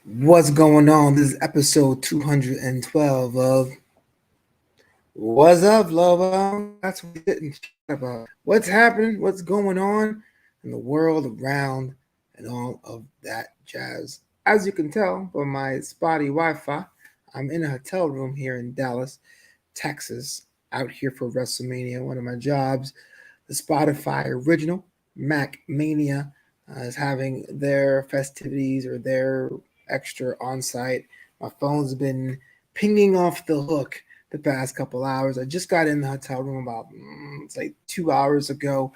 What's going on? This is episode 212 of What's Up, Flobo? That's what we sit and chat about. What's happening? What's going on in the world around and all of that jazz. As you can tell by my spotty Wi-Fi, I'm in a hotel room here in Dallas, Texas, out here for WrestleMania, one of my jobs. The Spotify original, Mac Mania, is having their festivities or their extra on site. My phone's been pinging off the hook the past couple hours. I just got in the hotel room about it's like 2 hours ago,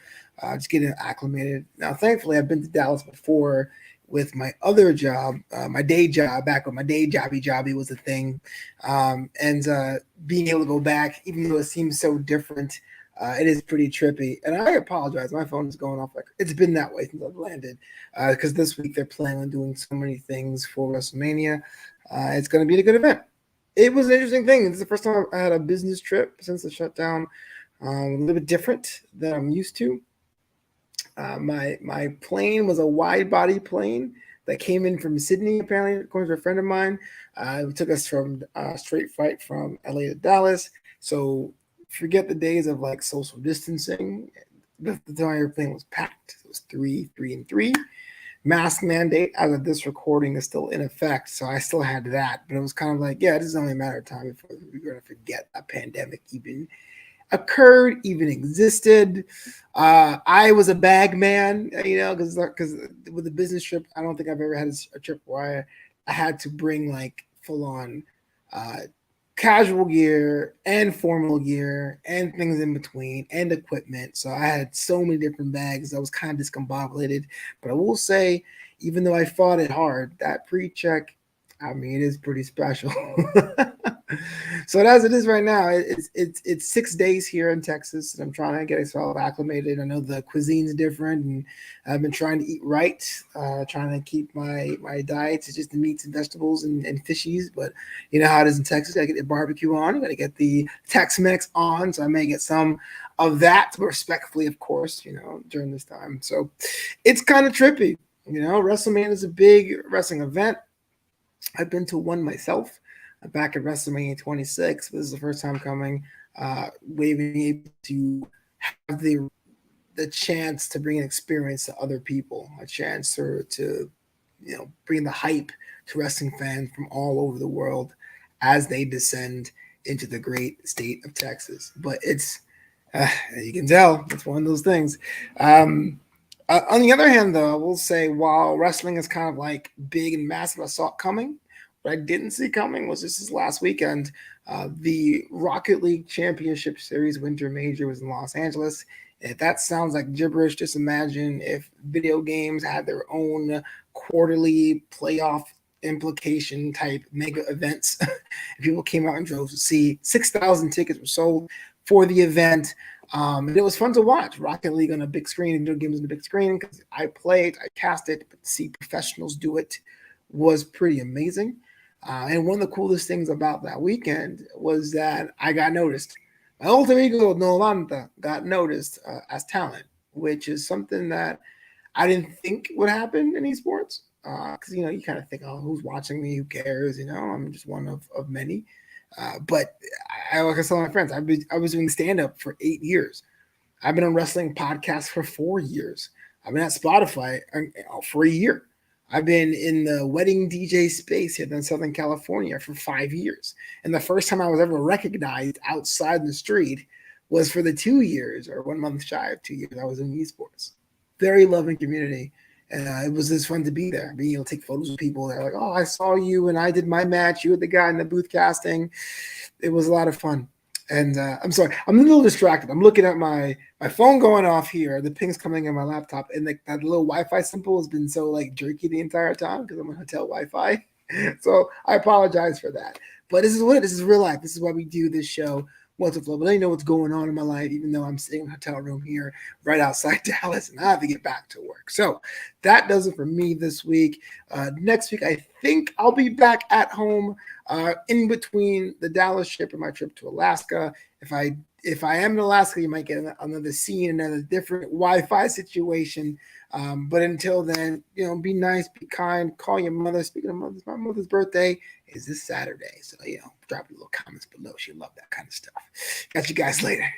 just getting acclimated. Now, thankfully, I've been to Dallas before with my other job, my day job, back when my day jobby was a thing, and being able to go back, even though it seems so different. It is pretty trippy, and I apologize. My phone is going off like it's been that way since I've landed. Because this week they're planning on doing so many things for WrestleMania. It's going to be a good event. It was an interesting thing. This is the first time I had a business trip since the shutdown. A little bit different than I'm used to. My plane was a wide body plane that came in from Sydney, apparently, according to a friend of mine. It took us from straight flight from LA to Dallas. So forget the days of like social distancing. The entire airplane was packed. It was three, and three. Mask mandate as of this recording is still in effect, so I still had that. But it was kind of like, yeah, this is only a matter of time before we're going to forget a pandemic even occurred, even existed. I was a bag man, because with a business trip, I don't think I've ever had a trip where I had to bring like full on uh, casual gear and formal gear and things in between and equipment. So I had so many different bags. I was kind of discombobulated. But I will say, even though I fought it hard, that pre-check, I mean, it is pretty special. So as it is right now, it's 6 days here in Texas, and I'm trying to get myself acclimated. I know the cuisine's different, and I've been trying to eat right, trying to keep my diet to just the meats and vegetables and fishies. But you know how it is in Texas. You gotta get the barbecue on. You gotta get the Tex-Mex on. So I may get some of that, respectfully, of course. During this time. So it's kind of trippy. WrestleMania is a big wrestling event. I've been to one myself back at WrestleMania 26. This is the first time coming, being able to have the chance to bring an experience to other people, a chance to bring the hype to wrestling fans from all over the world as they descend into the great state of Texas. But it's you can tell it's one of those things. On the other hand, though, I will say while wrestling is kind of like big and massive, I saw it coming. What I didn't see coming was just this last weekend. The Rocket League Championship Series Winter Major was in Los Angeles. If that sounds like gibberish, just imagine if video games had their own quarterly playoff implication type mega events. People came out and drove to see 6,000 tickets were sold for the event. And it was fun to watch Rocket League on a big screen and video games on a big screen because I played, I cast it, but to see professionals do it was pretty amazing. And one of the coolest things about that weekend was that I got noticed. My alter ego Nolanta got noticed as talent, which is something that I didn't think would happen in esports. Because you kind of think, oh, who's watching me? Who cares? I'm just one of many. But like I tell my friends, I was doing stand up for 8 years. I've been on wrestling podcasts for 4 years. I've been at Spotify for a year. I've been in the wedding DJ space here in Southern California for 5 years. And the first time I was ever recognized outside the street was for the 2 years or 1 month shy of 2 years I was in esports. Very loving community. And it was just fun to be there, being able to take photos with people. They're like, oh, I saw you and I did my match. You were the guy in the booth casting. It was a lot of fun. And I'm sorry, I'm a little distracted. I'm looking at my phone going off here, the ping's coming in my laptop, and like that little Wi-Fi symbol has been so like jerky the entire time because I'm on hotel Wi-Fi. So I apologize for that. But this is what this is real life. This is why we do this show. What's up, Flobo? Let you know what's going on in my life, even though I'm sitting in a hotel room here right outside Dallas, and I have to get back to work. So that does it for me this week. Next week, I think I'll be back at home in between the Dallas trip and my trip to Alaska. if I am in Alaska, you might get another scene, another different Wi-Fi situation. But until then, be nice, be kind, call your mother. Speaking of mothers, my mother's birthday is this Saturday. So, drop a little comments below. She love that kind of stuff. Catch you guys later.